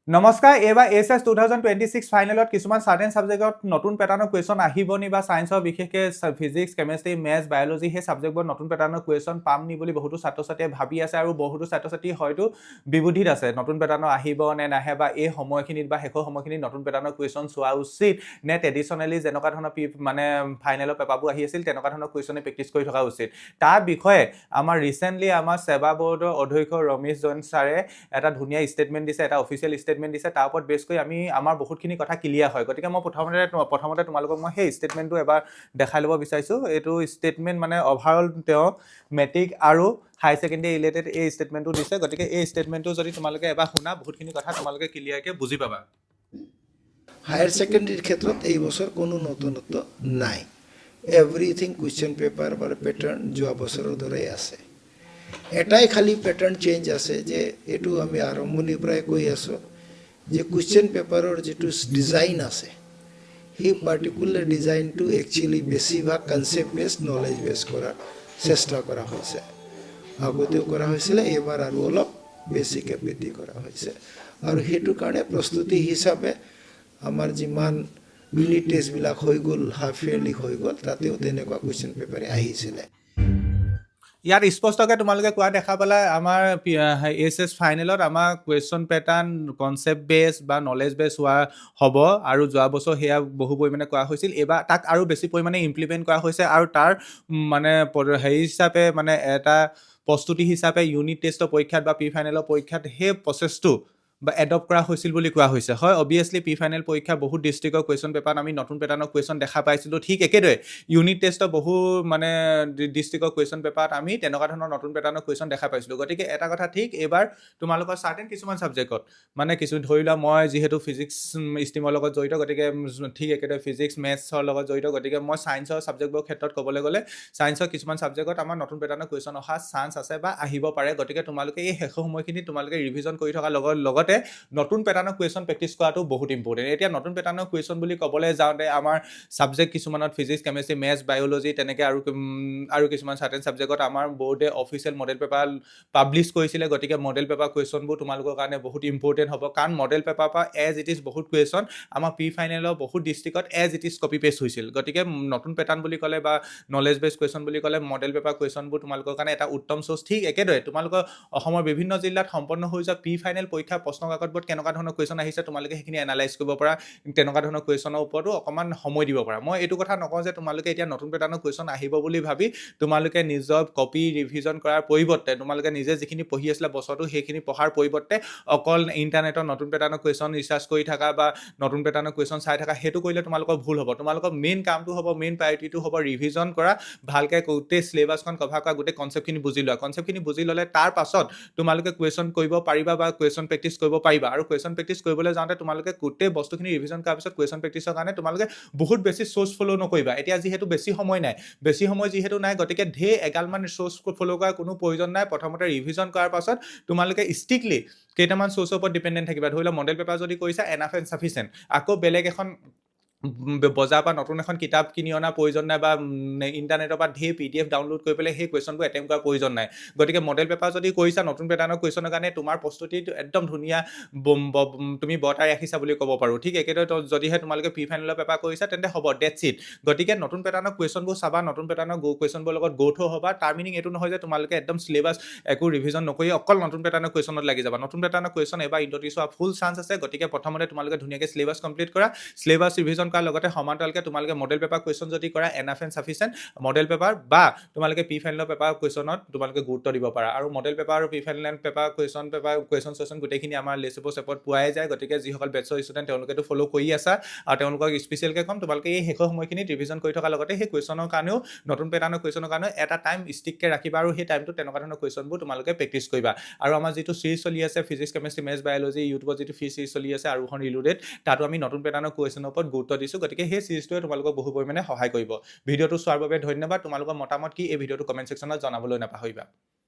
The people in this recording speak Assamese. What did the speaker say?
নমস্কাৰ এবাৰ ASSEB 2026 ফাইনেলত কিছুমান সাৰ্টেন সাবজেক্টত নতুন প্যাটাৰ্নৰ কোৱেশ্চন আহিব নি বা সায়েন্সৰ বিশেষকৈ ফিজিক্স কেমিষ্ট্ৰি মেথছ বায়োলজি হে সাবজেক্টবোৰ নতুন প্যাটাৰ্নৰ কোৱেশ্চন পাম নি বুলি বহুতো ছাত্ৰ-ছাত্ৰীয়ে ভাবি আছে আৰু বহুতো ছাত্ৰ-ছাত্ৰী হয়তো বিবুধিত আছে নতুন প্যাটাৰ্নৰ আহিব নে নাহে বা এই সময়খিনিত বা শেষৰ সময়খিনিত নতুন প্যাটাৰ্নৰ কোৱেশ্চন চোৱা উচিত নে ট্ৰেডিশনালি যেনেকুৱা ধৰণৰ মানে ফাইনেলৰ পেপাৰবোৰ আহি আছিল তেনেকুৱা ধৰণৰ কোৱেশ্চনে প্ৰেক্টিছ কৰি থকা উচিত তাৰ বিষয়ে আমাৰ ৰিসেন্টলি আমাৰ সেবা বোৰ্ডৰ অধ্যক্ষ ৰমেশ জৈন ছাৰে এটা ধুনীয়া ষ্টেটমেন্ট দিছে এটা অফিচিয়েল ষ্টেটমেন্ট দিছে তাৰ ওপৰত বেছ কৰি আমি আমাৰ বহুতখিনি কথা ক্লিয়াৰ হয় গতিকে মই প্ৰথমতে তোমালোকক মই সেই ষ্টেটমেন্টটো এবাৰ দেখাই ল'ব বিচাৰিছো এইটো ষ্টেটমেন্ট মানে ওভাৰঅল তেওঁ মেট্ৰিক আৰু হাই সেকেন্ডাৰী ৰিলেটেড এই ষ্টেটমেন্টটো দিছে গতিকে এই ষ্টেটমেন্টটো যদি তোমালোকে এবাৰ শুনা বহুতখিনি কথা তোমালোকে ক্লিয়াৰকে বুজি পাবা হায়াৰ সেকেন্ডাৰীৰ ক্ষেত্ৰত এই বছৰ কোনো নতুনত্ব নাই এভৰিথিং কুৱেশ্যন পেপাৰ বা পেটাৰ্ন যোৱা বছৰৰ দৰে আছে এটাই খালি পেটাৰ্ন চেঞ্জ আছে যে এইটো আমি আৰম্ভণিৰ পৰাই কৈ আছো যে কুৱেশ্যন পেপাৰৰ যেটো ডিজাইন আছে সেই পাৰ্টিকুলাৰ ডিজাইনটো একচুয়ালি বেছিভাগ কনসেপ্ট বেস নলেজ বেস কৰাৰ চেষ্টা কৰা হৈছে আগতেও কৰা হৈছিল এবাৰ আৰু অলপ বেছিকৈ বৃদ্ধি কৰা হৈছে আৰু হেতু কাৰণে প্ৰস্তুতি হিচাপে আমাৰ যিমান ইউনিট টেষ্ট বিলাক হৈ গ'ল হাফ ইয়াৰলি হৈ গ'ল তাতেও তেনেকুৱা কুৱেশ্যন পেপাৰ আহিছিলে ইয়াত স্পষ্টকৈ তোমালোকে কোৱা দেখা পালা আমাৰ এছএছ ফাইনেলত আমাৰ কুৱেশ্যন পেটাৰ্ন কনসেপ্ট বেস বা নলেজ বেস হোৱা হ'ব আৰু যোৱা বছৰ হেয়া বহু পৰিমাণে কোৱা হৈছিল এবাৰ তাক আৰু বেছি পৰিমাণে ইমপ্লিমেন্ট কৰা হৈছে আৰু তাৰ মানে হেৰি হিচাপে মানে এটা প্ৰস্তুতি হিচাপে ইউনিট টেষ্টৰ পৰীক্ষাত বা প্ৰি ফাইনেলৰ পৰীক্ষাত সেই প্ৰচেছটো বা এডপ্ট কৰা হৈছিল বুলি কোৱা হৈছে হয় অবিয়াসলি প্ৰি ফাইনেল পৰীক্ষা বহুত ডিস্ট্ৰিক্টৰ কুৱেশ্যন পেপাৰ আমি নতুন পেটাৰ্নৰ কুৱেশ্যন দেখা পাইছিলো ঠিক একেদৰে ইউনিট টেষ্টৰ বহু মানে ডিস্ট্ৰিক্টৰ কুৱেশ্যন পেপাৰত আমি তেনেকুৱা ধৰণৰ নতুন পেটাৰ্নৰ কুৱেশ্যন দেখা পাইছিলো গতিকে এটা কথা ঠিক এবাৰ তোমালোকৰ সাৰ্টেন কিছুমান সাবজেক্টত মানে কিছু ধৰি লোৱা মই যিহেতু ফিজিক্স ষ্ট্ৰীমৰ লগত জড়িত গতিকে ঠিক একেদৰে ফিজিক্স মেথছৰ লগত জড়িত গতিকে মই সায়েন্সৰ সাবজেক্টবোৰৰ ক্ষেত্ৰত ক'বলৈ গ'লে সায়েন্সৰ কিছুমান সাবজেক্টত আমাৰ নতুন পেটাৰ্নৰ কুৱেশ্যন অহা চান্স আছে বা আহিব পাৰে গতিকে তোমালোকে এই শেষ সময়খিনি তোমালোকে ৰিভিজন কৰি থকা লগতে নতুন প্যাটাৰ্নৰ কুৱেশ্যন প্ৰেক্টিছ কৰাটো বহুত ইম্পৰ্টেন্ট এতিয়া নতুন প্যাটাৰ্নৰ কুৱেশ্যন বুলি ক'বলৈ যাওঁতে আমাৰ সাবজেক্ট কিছুমানত ফিজিক্স কেমিষ্ট্ৰি মেথছ বায়োলজি তেনেকৈ আৰু কিছুমান সাৰ্টেন সাবজেক্টত আমাৰ বোৰ্ডে অফিচিয়েল মডেল পেপাৰ পাব্লিছ কৰিছিলে গতিকে মডেল পেপাৰ কুৱেশ্যনবোৰ তোমালোকৰ কাৰণে বহুত ইম্পৰ্টেন্ট হ'ব কাৰণ মডেল পেপাৰ পৰা এজ ইট ইজ বহুত কুৱেশ্যন আমাৰ প্ৰি ফাইনেলৰ বহুত ডিস্ট্ৰিক্টত as it is copy paste হৈছিল গতিকে নতুন প্যাটাৰ্ন বুলি ক'লে বা নলেজ বেস কুৱেশ্যন বুলি ক'লে মডেল পেপাৰ কুৱেশ্যনবোৰ তোমালোকৰ কাৰণে এটা উত্তম সোৰ্স ঠিক একেদৰে তোমালোকৰ অসমৰ বিভিন্ন জিলাত সম্পন্ন হৈ যোৱা প্ৰি ফাইনেল পৰীক্ষা প্ৰশ্ন কাকতবোৰত কেনেকুৱা ধৰণৰ কুৱেশ্যন আহিছে তোমালোকে সেইখিনি এনালাইজ কৰিব পৰা তেনেকুৱা ধৰণৰ কুৱেশ্যনৰ ওপৰতো অকমান সময় দিব পাৰা মই এইটো কথা নকওঁ যে তোমালোকে এতিয়া নতুন প্যাটাৰ্নৰ কুৱেশ্যন আহিব বুলি ভাবি তোমালোকে নিজৰ কপি ৰিভিজন কৰাৰ পৰিৱৰ্তে তোমালোকে নিজে যিখিনি পঢ়ি আছিলা বছৰটো সেইখিনি পঢ়াৰ পৰিৱৰ্তে অকল ইন্টাৰনেটৰ নতুন প্যাটাৰ্নৰ কুৱেশ্যন ৰিচাৰ্চ কৰি থাকা বা নতুন প্যাটাৰ্নৰ কুৱেশ্যন চাই থাকা সেইটো কৰিলে তোমালোকৰ ভুল হ'ব তোমালোকৰ মেইন কামটো হ'ব মেইন প্ৰায়োৰিটিটো হ'ব ৰিভিজন কৰা ভালকে গোটেই সিলেবাসখন কভাৰ কৰা গোটেই কনসেপ্টখিনি বুজি লোৱা কনসেপ্টখিনি বুজি ল'লে তাৰ পাছত তোমালোকে কুৱেশ্যন কৰিব পাৰিবা বা কুৱেশ্যন প্ৰেক্টিছ কৰিব পাৰিবা আৰু কুৱেশ্যন প্ৰেক্টিছ কৰিবলৈ যাওঁতে তোমালোকে গোটেই বস্তুখিনি ৰিভিজন কৰাৰ পিছত কুৱেশ্যন প্ৰেক্টিছৰ কাৰণে তোমালোকে বহুত বেছি সোৰ্স ফলো নকৰিবা এতিয়া যিহেতু বেছি সময় যিহেতু নাই গতিকে ঢেৰ এগালমান সোৰ্স ফলো কৰাৰ কোনো প্ৰয়োজন নাই প্ৰথমতে ৰিভিজন কৰাৰ পাছত তোমালোকে ষ্ট্ৰিক্টলি কেইটামান সোৰ্সৰ ওপৰত ডিপেন্ডেন্ট থাকিবা ধৰি লওক মডেল পেপাৰ যদি কৰিছা এনাফ এণ্ড সাফিচিয়েন্ট আকৌ বেলেগ এখন বজাৰ পৰা নতুন এখন কিতাপ কিনি অনা প্ৰয়োজন নাই বা ইন্টাৰনেটৰ পৰা ঢেৰ PDF ডাউনলোড কৰি পেলাই সেই কুৱেশ্যনবোৰ এটেম্প কৰাৰ প্ৰয়োজন নাই গতিকে মডেল পেপাৰ যদি কৰিছা নতুন প্যাটাৰ্নৰ কুৱেশ্যনৰ কাৰণে তোমাৰ প্ৰস্তুতিটো একদম ধুনীয়া তুমি বটাই ৰাখিছা বুলি ক'ব পাৰো ঠিক একেদৰে যদিহে তোমালোকে প্ৰি ফাইনেলৰ পেপাৰ কৰিছা তেন্তে হ'ব ডেটছ ইট গতিকে নতুন প্যাটাৰ্নৰ কুৱেশ্যনবোৰ চাবা নতুন প্যাটাৰ্নৰ কুৱেশ্যনবোৰৰ লগত গো থ্ৰু হ'বা তাৰ মিনিং এইটো নহয় যে তোমালোকে একদম সিলেবাস একো ৰিভিজন নকৰি অকল নতুন প্যাটাৰ্নৰ কুৱেশ্যনত লাগি যাবা নতুন প্যাটাৰ্নৰ কুৱেশ্যন এবাৰ ইন্ট্ৰডিউচ হোৱা ফুল চান্স আছে গতিকে প্ৰথমতে তোমালোকে ধুনীয়াকৈ সিলেবাস কমপ্লিট কৰা সিলেবাস ৰিভিজন কৰাৰ লগতে সমান্তৰালকৈ তোমালোকে মডেল পেপাৰ কুৱেশ্যন যদি কৰা এনাফ এণ্ড সাফিচিয়েন্ট মডেল পেপাৰ বা তোমালোকে প্ৰি ফাইনেলৰ পেপাৰ কুৱেশ্যনত তোমালোকে গুৰুত্ব দিব পাৰা আৰু মডেল পেপাৰ আৰু প্ৰি ফাইনেল পেপাৰ কুৱেশ্যন গোটেইখিনি আমাৰ লেচিপোছ এপত পোৱাই যায় গতিকে যিসকল বেটছৰ ষ্টুডেণ্ট তেওঁলোকেতো ফ'ল' কৰি আছা আৰু তেওঁলোকক স্পেচিয়েলকৈ ক'ম তোমালোকে এই শেষৰ সময়খিনিত ৰিভিজন কৰি থকাৰ লগতে সেই কুৱেশ্যনৰ কাৰণেও নতুন প্যাটাৰ্নৰ কুৱেশ্যনৰ কাৰণেও এটা টাইম ষ্টিককৈ ৰাখিবা আৰু সেই টাইমটো তেনেকুৱা ধৰণৰ কুৱেশ্যনবোৰ তোমালোকে প্ৰেক্টিছ কৰিবা আৰু আমাৰ যিটো চিৰিজ চলি আছে ফিজিক্স কেমিষ্ট্ৰি মেথছ বায়োলজি ইউটিউবত যিটো ফ্ৰী চিৰিজ চলি আছে আৰু এখন ৰিলোডেড তাতো আমি নতুন প্যাটাৰ্নৰ কুৱেশ্যনৰ ওপৰত গুৰুত্ব দিছোঁ গতিকে সেই চিৰিজটোৱে তোমালোকক বহু পৰিমাণে সহায় কৰিব ভিডিঅ'টো চোৱাৰ বাবে ধন্যবাদ তোমালোকৰ মতামত কি এই ভিডিঅ'টো কমেণ্ট ছেকশ্যনত জনাবলৈ নাপাহৰিবা